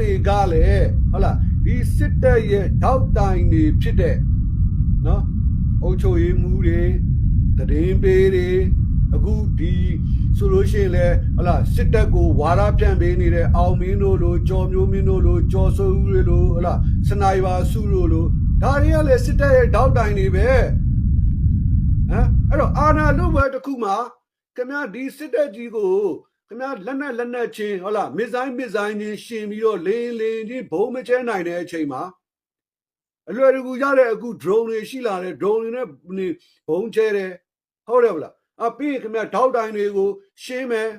တွေကလည်းဟုတ်လားဒီစစ်တပ်ရဲ့တောက်တိုင်တွေဖြစ်တဲ့နော်အုပ်ချုပ်ရေးမှုတွေတည်င်းပေးတွေအခုဒီဆိုလို့ရှိရင်လေဟုတ်လားစစ်တပ်ကိုဝါရဖြန့်ပေးနေတဲ့အောင်မင်းတို့လိုကြော်မျိုးမင်းတို့လိုကြော်စိုးဦးတွေလိုဟုတ်လားစနိုက်ပါစုတို့လိုဒါတွေကလည်းစစ်တပ်ရဲ့တောက်တိုင်တွေပဲဟမ်အဲ့တော့အာဏာလုဘဲတစ်ခုမှာခင်ဗျာဒီစစ်တပ်ကြီးကိုခင်ဗျာလက်နက်ချင်းဟုတ်လားမစ်ဇိုင်းချင်းရှင်ပြီးတော့လင်းချင်းဘုံမချဲနိုင်တဲ့အချိန်မှာအလွယ်တကူရတဲ့အခု drone တွေရှိလာတယ် drone တွေနဲ့ဘုံချဲတယ်ဟုတ်တယ်ဗလားပြီးခင်ဗျာထောက်တိုင်တွေကိုရှင်းမယ်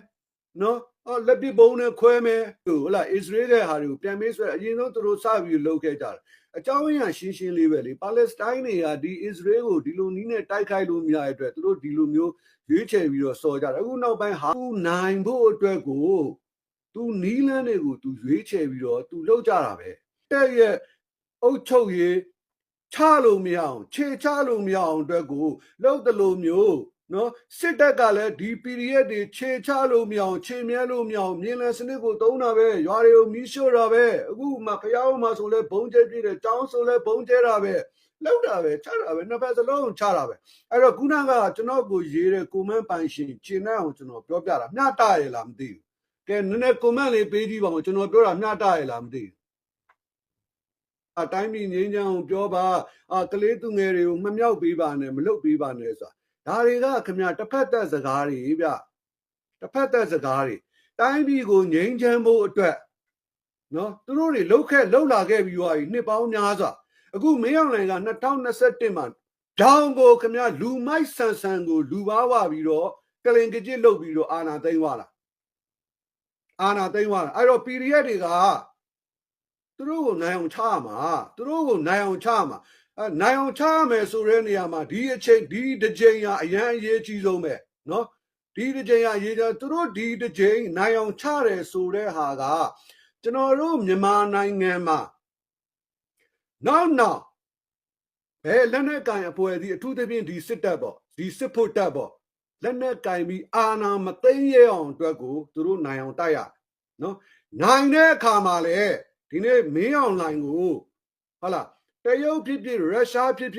နော်လက်ပစ်ဘုံနဲ့ခွဲမယ်ဟုတ်လားအစ္စရေးရဲ့ဟာတွေကိုပြန်ပေးဆွဲအရင်ဆုံးသူတို့စပြီးလုပ်ခဲ့ကြတယ်အကြောင်းရင်းရှင်းလေးပဲလေပါလက်စတိုင်းတွေကဒီအစ္စရေးကိုဒီလိုနီးနဲ့တိုက်ခိုက်လို့မရတဲ့အတွက်သူတို့ဒီလိုမျိုးရွေးချယ်ပြီးတော့စော်ကြတယ်အခုနောက်ပိုင်းဟာသူနိုင်ဖို့အတွက်ကိုသူနီးလန်းတွေကိုသူရွေးချယ်ပြီးတော့သူလုပ်ကြတာပဲတဲ့ရဲ့အုတ်ချုပ်ရေးချလို့မရအောင်ခြေချလို့မရအောင်အတွက်ကိုလုပ်တယ်လို့မျိုးနော်စစ်တပ်ကလည်းဒီ PDF တွေခြေချလို့မရအောင်ခြေမြဲလို့မရအောင်မြင်းလဲစနစ်ကိုသုံးတာပဲရွာတွေကိုမီးရှို့တာပဲအခုမှဖျားအောင်မှဆိုလဲဘုံကျဲပြည့်တယ်တောင်းဆိုလဲဘုံကျဲတာပဲလောက်တာပဲချတာပဲနှစ်ဖက်စလုံးချတာပဲအဲ့တော့ခုနကကျွန်တော်ကိုရေးတဲ့ကိုမန့်ပိုင်ရှင်ခြေနဲ့အောင်ကျွန်တော်ပြောပြတာမျှတရလားမသိဘူးကဲနည်းနည်းကိုမန့်လေးပေးကြည့်ပါဦးကျွန်တော်ပြောတာမျှတရလားမသိဘူးအတိုင်းပြည်ငင်းချမ်းကိုပြောပါကလေးသူငယ်တွေကိုမမြောက်ပေးပါနဲ့မလုတ်ပေးပါနဲ့ဆိုတာဒါတွေကခင်ဗျာတစ်ဖက်သက်စကားတွေဗျတစ်ဖက်သက်စကားတွေတိုင်းပြည်ကိုငြိမ်းချမ်းဖို့အတွက်နော်သူတို့တွေလှုပ်လာခဲ့ပြီးသွားပြီနှစ်ပေါင်းများစွာအခုမင်းအောင်လှိုင်က2021မှာဂျောင်းကိုခင်ဗျာလူမိုက်ဆန်ကိုလူပါဝပြီးတော့ကလင်ကကြစ်လုပ်ပြီးတော့အာဏာသိမ်းသွားတာအဲ့တော့ PDF တွေကသူတို့ကိုနိုင်အောင်ချရမှာနိုင်အောင်ချရမယ်ဆိုတဲ့နေရာမှာဒီတစ်ချိန်ဟာအရန်အရေးကြီးဆုံးပဲနော်ဒီတစ်ချိန်ဟာရေးကြသူတို့ဒီတစ်ချိန်နိုင်အောင်ချတယ်ဆိုတဲ့ဟာကကျွန်တော်တို့မြန်မာနိုင်ငံမှာနောက်ဘယ်လက်နက်ကင်အဖွဲ့အစည်းအထူးသဖြင့်ဒီစစ်တပ်ပေါ့ဒီစစ်ဖို့တပ်ပေါ့လက်နက်ကင်ပြီးအာဏာမသိမ်းရအောင်အတွက်ကိုသူတို့နိုင်အောင်တိုက်ရနော်နိုင်တဲ့အခါမှာလေဒီနေ့မင်းအောင်လှိုင်ကိုဟုတ်လားတရုတ်ဖြစ်ရုရှားဖြစ်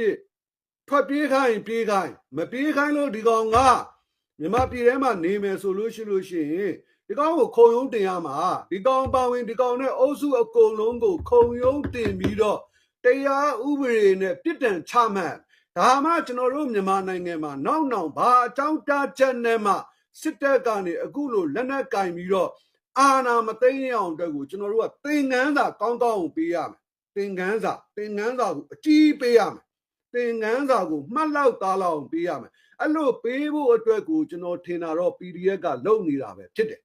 ထွက်ပြေးခိုင်းပြေးခိုင်းမပြေးခိုင်းလို့ဒီကောင်ကမြန်မာပြည်ထဲမှာနေမယ်ဆိုလို့ရှိရင်ဒီကောင်ကိုခုံရုံးတင်ရမှာဒီကောင်ပါဝင်ဒီကောင်နဲ့အုပ်စုအကုန်လုံးကိုခုံရုံးတင်ပြီးတော့တရားဥပဒေနဲ့ပြစ်ဒဏ်ချမှတ်ဒါမှကျွန်တော်တို့မြန်မာနိုင်ငံမှာနောက်ဘာအကြောင်းပြချက်နဲ့မှစစ်တပ်ကနေအခုလိုလက်နက်ကင်ပြီးတော့အာဏာမသိမ်းရအောင်အတွက်ကိုကျွန်တော်တို့ကသင်ခန်းစာကောင်းကိုပေးရမယ်သင်ခန်းစာကိုအကြီးပေးရမယ်သင်ခန်းစာကိုမှတ်လောက်သားလောက်အောင်ပေးရမယ်အဲ့လိုပေးဖို့အတွက်ကိုကျွန်တော်ထင်တာတော့ PDF ကလုပ်နေတာပဲဖြစ်တယ်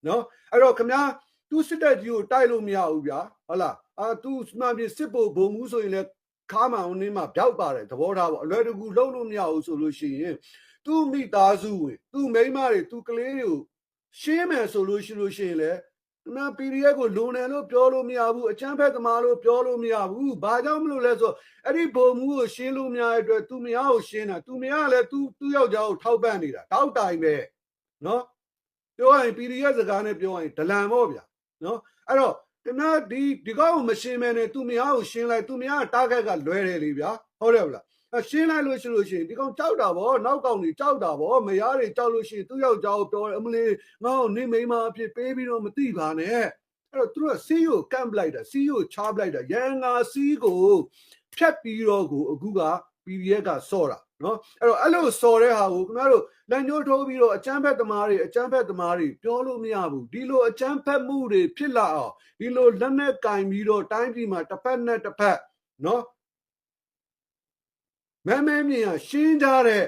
နော်အဲ့တော့ခင်ဗျာသူစစ်တပ်ကြီးကိုတိုက်လို့မရဘူးဗျာဟုတ်လားသူမှန်ပြီးစစ်ဖို့ဘုံမှုဆိုရင်လည်းခါမှောင်းနေမှာပြောက်ပါတယ်သဘောထားပေါ့အလွယ်တကူလုံးလို့မရဘူးဆိုလို့ရှိရင်သူ့မိသားစုဝင်သူ့မိန်းမတွေသူ့ကလေးတွေကိုရှင်းမယ်ဆိုလို့ရှိရင်လေနာ PDF ကိုလုံတယ်လို့ပြောလို့မရဘူးအချမ်းဖက်သမားလို့ပြောလို့မရဘူးဘာကြောင့်မလို့လဲဆိုအဲ့ဒီဘုံမှုကိုရှင်းလို့မရတဲ့အတွက်သူမယားကိုရှင်းတာသူမယားလည်းသူ့ယောက်ျားကိုထောက်ပံ့နေတာတောက်တိုင်ပဲနော်ပြောရင် PDF စကားနဲ့ပြောရင်ဒလန်ပေါ့ဗျာနော်အဲ့တော့ခင်ဗျာဒီကောက်ကိုမရှင်းမဲနဲ့သူမယားကိုရှင်းလိုက်သူမယားတာဂက်ကလွဲတယ်လေဗျာဟုတ်တယ်ဗလားရှင်းလိုက်လို့ရှိရင်ဒီကောင်ကြောက်တာဗောနောက်ကောင်တွေကြောက်တာဗောမယားတွေကြောက်လို့ရှိရင်သူ့ယောက်ျားကိုပြောတယ်အမလေးငါ့ကိုနေမိန်းမအဖြစ်ပေးပြီးတော့မသိပါနဲ့အဲ့တော့သူတို့ကစီးကိုကန့်ပလိုက်တာစီးကိုချားပလိုက်တာရန်ငါစီးကိုဖြတ်ပြီးတော့ကိုအခုက PDF ကစော့တာနော်အဲ့လိုစော်တဲ့ဟာကိုခင်ဗျားတို့လက်ညှိုးထိုးပြီးတော့အချမ်းဖက်သမားတွေပြောလို့မရဘူးဒီလိုအချမ်းဖက်မှုတွေဖြစ်လာအောင်ဒီလိုလက်နက်ကင်ပြီးတော့တိုင်းပြည်မှာတစ်ဖက်နဲ့တစ်ဖက်နော်မဲမြင်ရှင်းကြတဲ့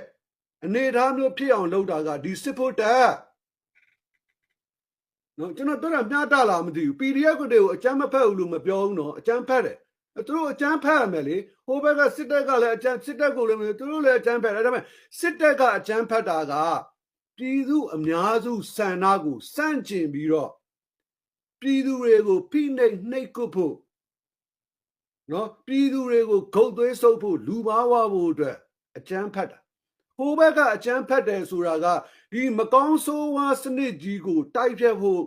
အနေအထားမျိုးဖြစ်အောင်လုပ်တာကဒီစစ်ဖို့တပ်နော်ကျွန်တော်ပြောတာမျှတလားမသိဘူး PDF တွေကိုအချမ်းမဖက်ဘူးလို့မပြောဘူးနော်အချမ်းဖက်တယ်သူတို့အချမ်းဖက်ရမယ်လေဟိုဘက်ကစစ်တပ်ကလည်းစစ်တပ်ကိုလည်းသူတို့လည်းအချမ်းဖက်တယ်ဒါပေမဲ့စစ်တပ်ကအချမ်းဖက်တာကပြည်သူအများစုဆန္ဒကိုစန့်ကျင်ပြီးတော့ပြည်သူတွေကိုဖိနှိပ်ကွပ်ဖို့နော်ပြည်သူတွေကိုဂုတ်သွေးဆုပ်ဖို့လူပါဝဖို့အတွက်အချမ်းဖက်တာဟိုဘက်ကအချမ်းဖက်တယ်ဆိုတာကဒီမကောင်းဆိုးဝါးစနစ်ကြီးကိုတိုက်ဖြတ်ဖို့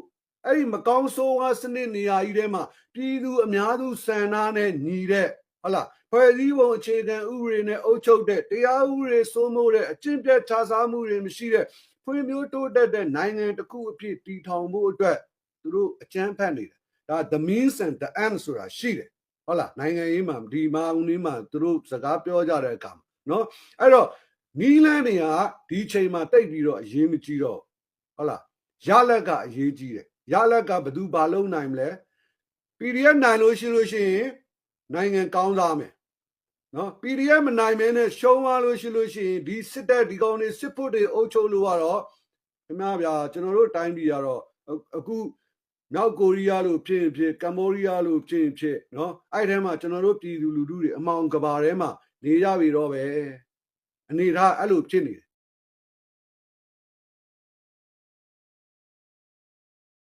အဲ့ဒီမကောင်းဆိုးဝါးစနစ်နေရာကြီးထဲမှာပြည်သူအများစုစံနာနဲ့ညီတဲ့ဟုတ်လားဖွဲ့စည်းပုံအခြေခံဥပဒေနဲ့အုပ်ချုပ်တဲ့တရားဥပဒေစိုးမိုးတဲ့အကျင့်ပြတ်ခြားစားမှုတွေမရှိတဲ့ဖွံ့ဖြိုးတိုးတက်တဲ့နိုင်ငံတစ်ခုအဖြစ်တည်ထောင်ဖို့အတွက်သူတို့အကြမ်းဖက်နေတယ်ဒါ the means and the end ဆိုတာရှိတယ်ဟုတ်လားနိုင်ငံရေးမှာဒီမာဦးလေးမှာသူတို့စကားပြောကြတဲ့အခါနော်အဲ့တော့နီးလန်းတွေကဒီချိန်မှာတိတ်ပြီးတော့အရေးမကြီးတော့ဟုတ်လားရလက်ကအရေးကြီးတယ်ရလက်ကဘယ်သူဘာလုပ်နိုင်မလဲ PDF နိုင်လို့ရှိရင်နိုင်ငံကောင်းစားမယ်နော် PDF မနိုင်မဲနဲ့ရှုံးသွားလို့ရှိရင်ဒီစစ်တပ်ဒီကောင်တွေစစ်ဖို့တွေအုပ်ချုပ်လို့ကတော့ခင်ဗျားဗျာကျွန်တော်တို့တိုင်းပြည်ကတော့အခုမြောက်ကိုရီးယားလို့ဖြစ်ကမ္ဘောဒီးယားလို့ဖြစ်နော်အဲ့ထဲမှာကျွန်တော်တို့ပြည်သူလူထုတွေအမောင်ကဘာထဲမှာနေရပြီတော့ပဲအနေထားအဲ့လိုဖြစ်နေတယ်